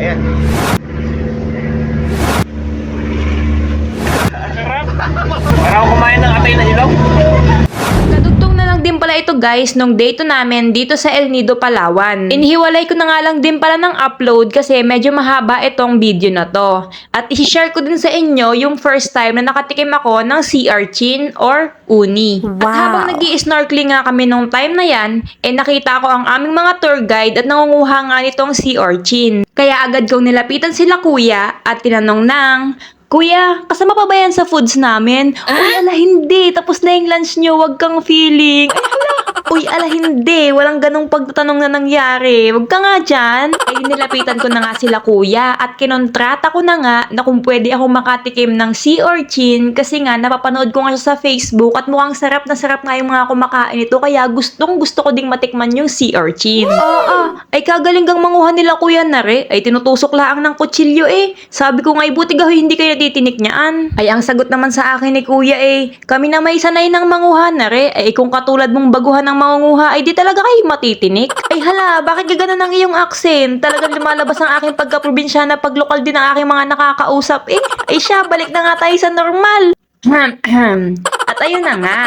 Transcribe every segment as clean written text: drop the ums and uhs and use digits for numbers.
Ayan. Para ako kumain ng atay na hilaw. Kadugtong na lang din pala ito guys nung day 2 namin dito sa El Nido, Palawan. Inihiwalay ko na nga lang din pala ng upload kasi medyo mahaba itong video na to. At isi-share ko din sa inyo yung first time na nakatikim ako ng sea urchin or uni. Wow. At habang nag-i-snorkeling nga kami nung time na yan, nakita ko ang aming mga tour guide at nangunguha nga nitong sea urchin. Kaya agad kong nilapitan sila kuya at tinanong ng, "Kuya, kasama pa ba yan sa foods namin?" "Uy, ala hindi. Tapos na yung lunch nyo. Wag kang feeling." "Ay, hala. Uy, ala hindi. Walang ganong pagtatanong na nangyari. Wag ka nga dyan." Ay, nilapitan ko na nga sila kuya at kinontrata ko na nga na kung pwede ako makatikim ng sea urchin kasi nga napapanood ko nga siya sa Facebook at mukhang sarap na sarap nga yung mga kumakain ito kaya gustong gusto ko ding matikman yung sea urchin. Ay kagaling gang manguha nila kuya na re. Ay tinutusok laang ng kutsilyo eh. Sabi ko nga buti gahoy hindi kayo natitinik niyaan. Ay ang sagot naman sa akin ni kuya kami na may sanay ng manguha na re. Ay kung katulad mong baguhan ng mangunguha ay di talaga kayo matitinik. Ay hala, bakit ka ganun ang iyong accent? Talagang lumalabas ang aking pagka-probinsyana pag lokal din ang aking mga nakakausap Ay siya, balik na nga tayo sa normal. At ayun na nga.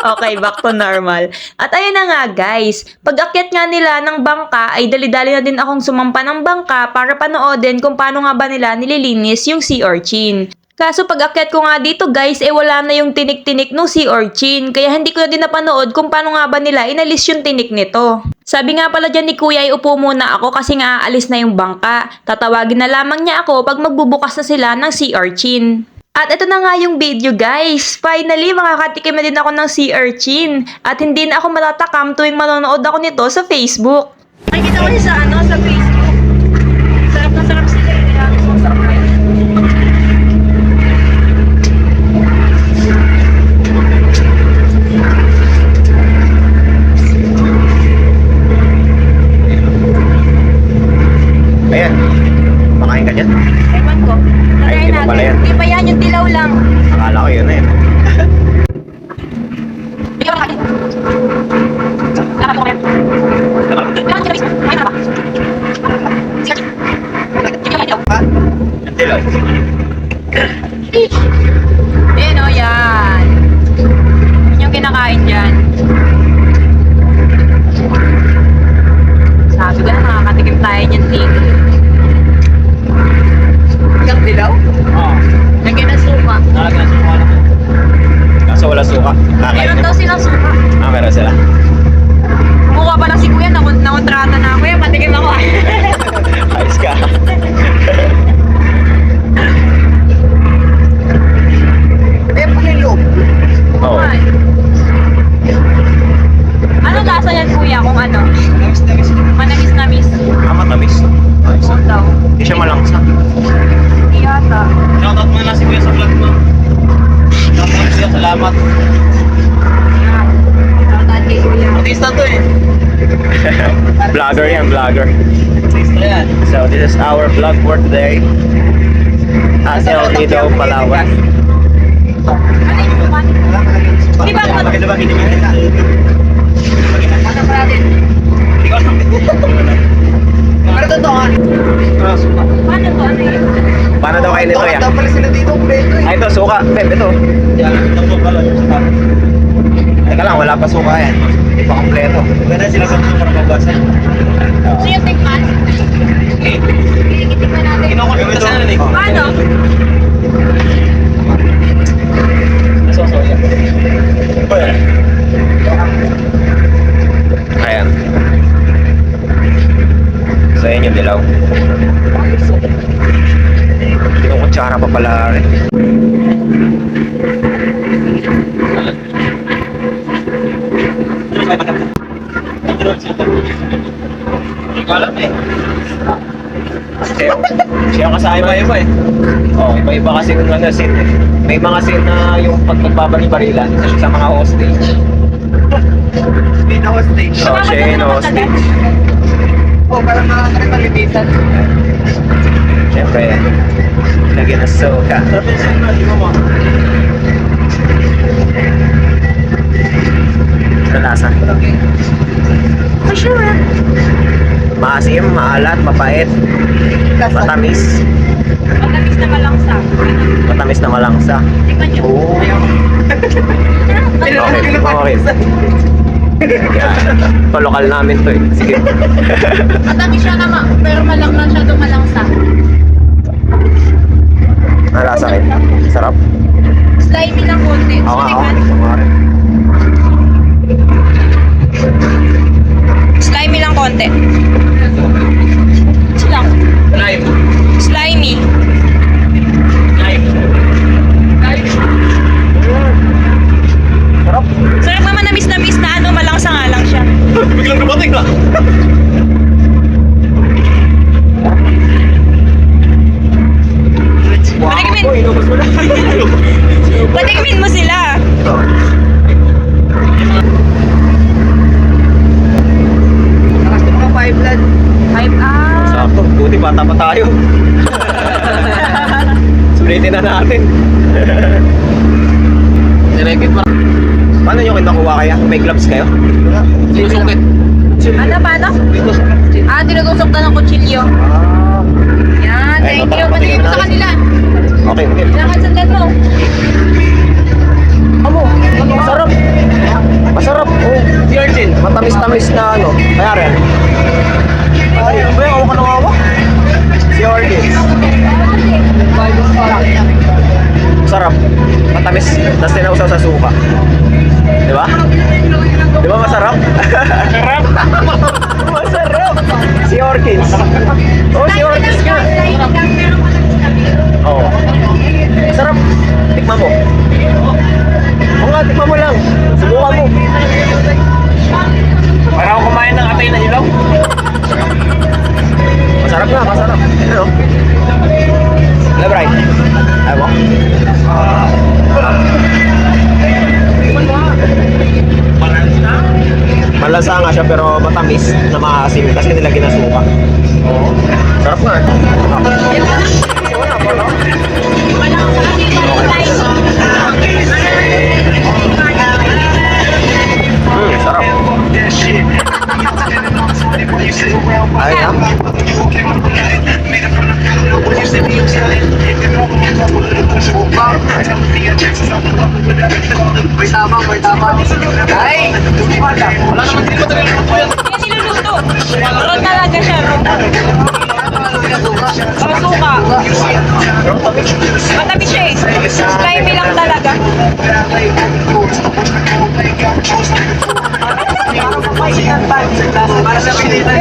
Okay, back to normal. At ayun na nga guys, pag akyat nga nila ng bangka ay dali-dali na din akong sumampa ng bangka para panoodin kung paano nga ba nila nililinis yung sea urchin. Kaso pag akyat ko nga dito guys, wala na yung tinik-tinik ng sea urchin. Kaya hindi ko na din napanood kung paano nga ba nila inalis yung tinik nito. Sabi nga pala dyan ni kuya ay upo muna ako kasi nga aalis na yung bangka. Tatawagin na lamang niya ako pag magbubukas na sila ng sea urchin. At ito na nga yung video guys. Finally, makakatikim na din ako ng sea urchin. At hindi na ako matatakam tuwing manonood ako nito sa Facebook. Ay, kita ko sa sa Facebook. Sarap na sarap sila. Sarap na yun. Ayan. Makain ka dyan? Ewan ko. Ay, hindi pa pala yan. Hindi pa yan, yung dilaw lang. Akala ko yun na yun. Hindi ka makain. Lakad ko yan. Lakad ko yan. Kumain na ba? Sige. Sige ka dilaw. Dilaw. Yan o, yan. Yun yung kinakain dyan. Sabi ko na nakakatikim tayo dyan, ting. Yung dilaw? Oo. Lagyan ng suka. Nalagyan ng suka lang. Kaso wala suka. Meron daw silang suka. Meron sila. Mukha pa lang si kuya, nakontrata na ako. Kuya, patikim ako. Ayos ka. Oo. Ano lasa yan kuya kung ano? Manamis-namis. Matamis. Ayos. Oo daw. Hindi siya malangsa. Hindi yata. Shoutout mo na si Kuya sa vlog mo. Shoutout siya, salamat. Shoutout kay kuya. Artista to Vlogger yan, vlogger. Artista yan. So this is our vlog for today. At El Nido, Palawan. Ano yung kuman? Di ba ako? Bakit ba kinikitin ka? Ano pa natin? Ikaw sa Ano to to? Paano to? Ano yun? Paano daw kayo nito ya? Pala sila dito, Ay ito, suka. Beb, ito. Teka lang, wala pa suka yan. Hindi pa kompleto. Ganda sila sa suka na babasa. So yung tikman? Tikman natin. Kinukulit sa nanin eh. Paano? Nasosoya. Ayan. So yan yung dilaw. Kinukutsara pa pala rin. Alam eh. Siya kasi iba-iba eh. Oh, iba-iba kasi kung ano scene eh. May mga scene na yung pag nagbabari-barilan sa mga hostage. Hostage. Oh, siya yung hostage. Oh, parang nakakalipitan. Siyempre, lagyan na soka. Sa lasa. For sure. Maasim, maalat, mapait, matamis. Matamis na malangsa. Matamis na malangsa. Tikman nyo. Oo. Okay, okay. Yan. Palokal namin to eh. Sige. Matamis siya naman, pero malakman siya itong malangsa. Nalasa kayo. Sarap. Slimy ng konti. Oo nga, oo. Tikman. Oo nga rin. Slimy lang konti. Silang. Lime. Slimy. Lime. Sarap. Sarap naman na miss na ano, malangsa nga lang siya. Biglang dumating na. Wow, Patikmin. boy, inubos mo na. Patikmin mo sila. Nakasto ka 5 lad. Sakto, buti bata pa tayo. Sulitin na natin. Nirekit pa. Paano nyo nakuha kaya? May gloves kayo? Sinusukit. Ano, paano? Tinutusok na ng kutsilyo. Ah. Yan, Ay, thank you. papatingin Patingin mo sa natin. kanila. Okay, okay. Kailangan sundan mo. Amo, masarap. Masarap. Oh, virgin. Matamis-tamis na ano. Kaya rin. Ay, ano ba yung awa ka ng awa? Si Orgis. Sarap. Matamis. Tapos tinausaw sa suka. Di ba? Di ba masarap? Masarap. Masarap. Si Orgis. Oh, si Orgis ka. Oo. Sarap. Tikman mo. Oo nga, tikman mo lang. Subukan mo. Para ako kumain ng atay na ilaw. Masarap nga, masarap. Ano? Labray. Ayaw mo? Malasa nga siya pero matamis na maasim kasi nilagyan na suka. Oo. Sarap nga. Sarap. Ay, May tabang, may tabang. Ay! Wala naman din pa talaga po yan. Kaya niluluto. Raw talaga siya, raw. Suka. Matamis siya eh. Slimy lang talaga. Para sa pilitan.